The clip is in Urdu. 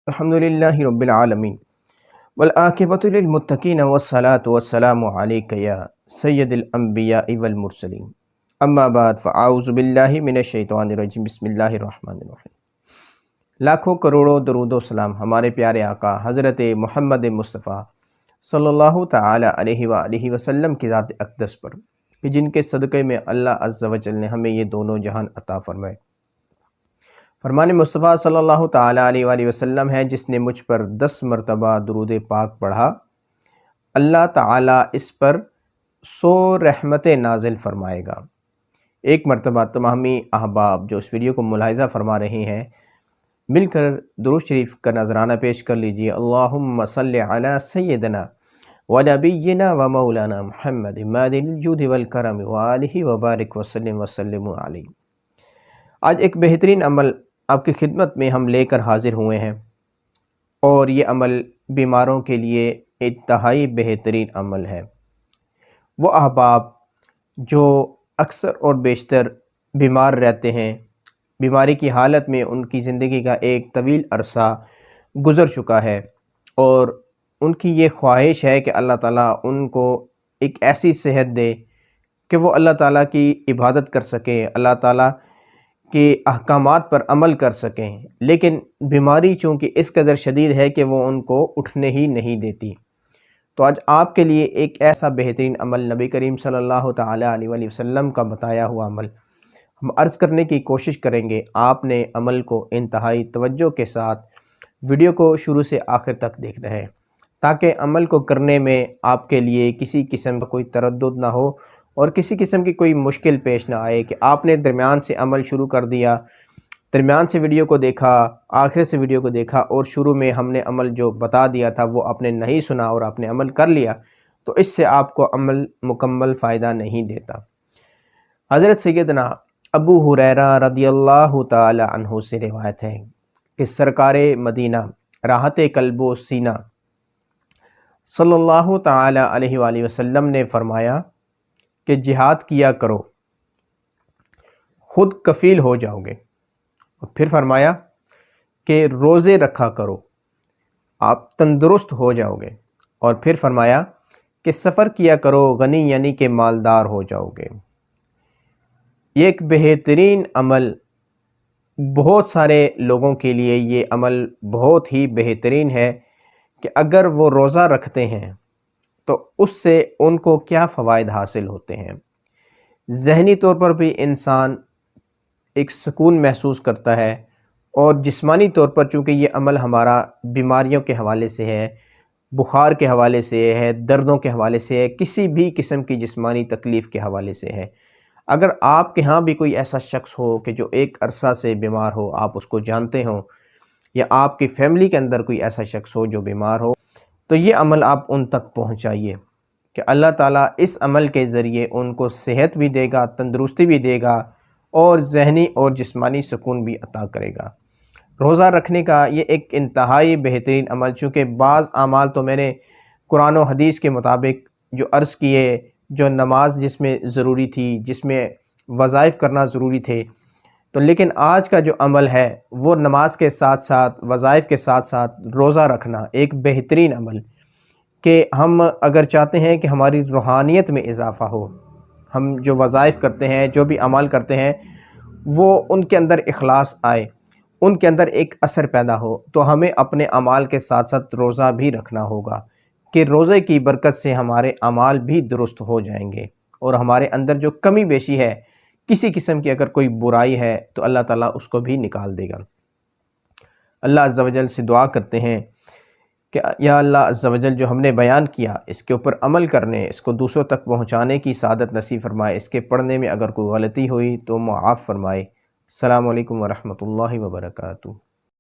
الحمدللہ رب العالمین والعاقبۃ للمتقین والصلاة والسلام علیک یا سید الانبیاء والمرسلین اما بعد فاعوذ باللہ من الشیطان الرجیم بسم اللہ الرحمن الرحیم۔ لاکھوں کروڑوں درود و سلام ہمارے پیارے آقا حضرت محمد مصطفیٰ صلی اللہ تعالی علیہ وآلہ وسلم کی ذات اقدس پر کہ جن کے صدقے میں اللہ عز و جل نے ہمیں یہ دونوں جہان عطا فرمائے۔ فرمان مصطفیٰ صلی اللہ تعالی علیہ وآلہ وسلم ہے، جس نے مجھ پر 10 مرتبہ درود پاک پڑھا، اللہ تعالیٰ اس پر 100 رحمتیں نازل فرمائے گا۔ ایک مرتبہ تمامی احباب جو اس ویڈیو کو ملاحظہ فرما رہے ہیں مل کر درود شریف کا نذرانہ پیش کر لیجئے۔ اللہم صلی علی سیدنا و نبینا و مولانا محمد مادن الجود والکرم وآلہ وبارک وسلم وسلم علیہ۔ آج ایک بہترین عمل آپ کی خدمت میں ہم لے کر حاضر ہوئے ہیں، اور یہ عمل بیماروں کے لیے انتہائی بہترین عمل ہے۔ وہ احباب جو اکثر اور بیشتر بیمار رہتے ہیں، بیماری کی حالت میں ان کی زندگی کا ایک طویل عرصہ گزر چکا ہے، اور ان کی یہ خواہش ہے کہ اللہ تعالیٰ ان کو ایک ایسی صحت دے کہ وہ اللہ تعالیٰ کی عبادت کر سکیں، اللہ تعالیٰ کے احکامات پر عمل کر سکیں، لیکن بیماری چونکہ اس قدر شدید ہے کہ وہ ان کو اٹھنے ہی نہیں دیتی۔ تو آج آپ کے لیے ایک ایسا بہترین عمل نبی کریم صلی اللہ تعالی علیہ وآلہ وسلم کا بتایا ہوا عمل ہم عرض کرنے کی کوشش کریں گے۔ آپ نے عمل کو انتہائی توجہ کے ساتھ ویڈیو کو شروع سے آخر تک دیکھنا ہے، تاکہ عمل کو کرنے میں آپ کے لیے کسی قسم کا کوئی تردد نہ ہو اور کسی قسم کی کوئی مشکل پیش نہ آئے کہ آپ نے درمیان سے عمل شروع کر دیا، درمیان سے ویڈیو کو دیکھا، آخر سے ویڈیو کو دیکھا، اور شروع میں ہم نے عمل جو بتا دیا تھا وہ آپ نے نہیں سنا اور آپ نے عمل کر لیا، تو اس سے آپ کو عمل مکمل فائدہ نہیں دیتا۔ حضرت سیدنا ابو ہریرہ رضی اللہ تعالی عنہ سے روایت ہے کہ سرکار مدینہ راحت قلب و سینہ صلی اللہ تعالی علیہ وآلہ وسلم نے فرمایا کہ جہاد کیا کرو، خود کفیل ہو جاؤ گے۔ اور پھر فرمایا کہ روزے رکھا کرو، آپ تندرست ہو جاؤ گے۔ اور پھر فرمایا کہ سفر کیا کرو، غنی یعنی کہ مالدار ہو جاؤ گے۔ یہ ایک بہترین عمل، بہت سارے لوگوں کے لیے یہ عمل بہت ہی بہترین ہے کہ اگر وہ روزہ رکھتے ہیں تو اس سے ان کو کیا فوائد حاصل ہوتے ہیں۔ ذہنی طور پر بھی انسان ایک سکون محسوس کرتا ہے، اور جسمانی طور پر چونکہ یہ عمل ہمارا بیماریوں کے حوالے سے ہے، بخار کے حوالے سے ہے، دردوں کے حوالے سے ہے، کسی بھی قسم کی جسمانی تکلیف کے حوالے سے ہے۔ اگر آپ کے ہاں بھی کوئی ایسا شخص ہو کہ جو ایک عرصہ سے بیمار ہو، آپ اس کو جانتے ہوں، یا آپ کی فیملی کے اندر کوئی ایسا شخص ہو جو بیمار ہو، تو یہ عمل آپ ان تک پہنچائیے کہ اللہ تعالیٰ اس عمل کے ذریعے ان کو صحت بھی دے گا، تندرستی بھی دے گا، اور ذہنی اور جسمانی سکون بھی عطا کرے گا۔ روزہ رکھنے کا یہ ایک انتہائی بہترین عمل، چونکہ بعض اعمال تو میں نے قرآن و حدیث کے مطابق جو عرض کیے، جو نماز جس میں ضروری تھی، جس میں وظائف کرنا ضروری تھے، تو لیکن آج کا جو عمل ہے وہ نماز کے ساتھ ساتھ، وظائف کے ساتھ ساتھ روزہ رکھنا ایک بہترین عمل، کہ ہم اگر چاہتے ہیں کہ ہماری روحانیت میں اضافہ ہو، ہم جو وظائف کرتے ہیں، جو بھی عمل کرتے ہیں، وہ ان کے اندر اخلاص آئے، ان کے اندر ایک اثر پیدا ہو، تو ہمیں اپنے اعمال کے ساتھ ساتھ روزہ بھی رکھنا ہوگا، کہ روزے کی برکت سے ہمارے اعمال بھی درست ہو جائیں گے، اور ہمارے اندر جو کمی بیشی ہے، کسی قسم کی اگر کوئی برائی ہے تو اللہ تعالیٰ اس کو بھی نکال دے گا۔ اللہ عز و جل سے دعا کرتے ہیں کہ یا اللہ عز و جل جو ہم نے بیان کیا اس کے اوپر عمل کرنے، اس کو دوسروں تک پہنچانے کی سعادت نصیب فرمائے۔ اس کے پڑھنے میں اگر کوئی غلطی ہوئی تو معاف فرمائے۔ السلام علیکم ورحمۃ اللہ وبرکاتہ۔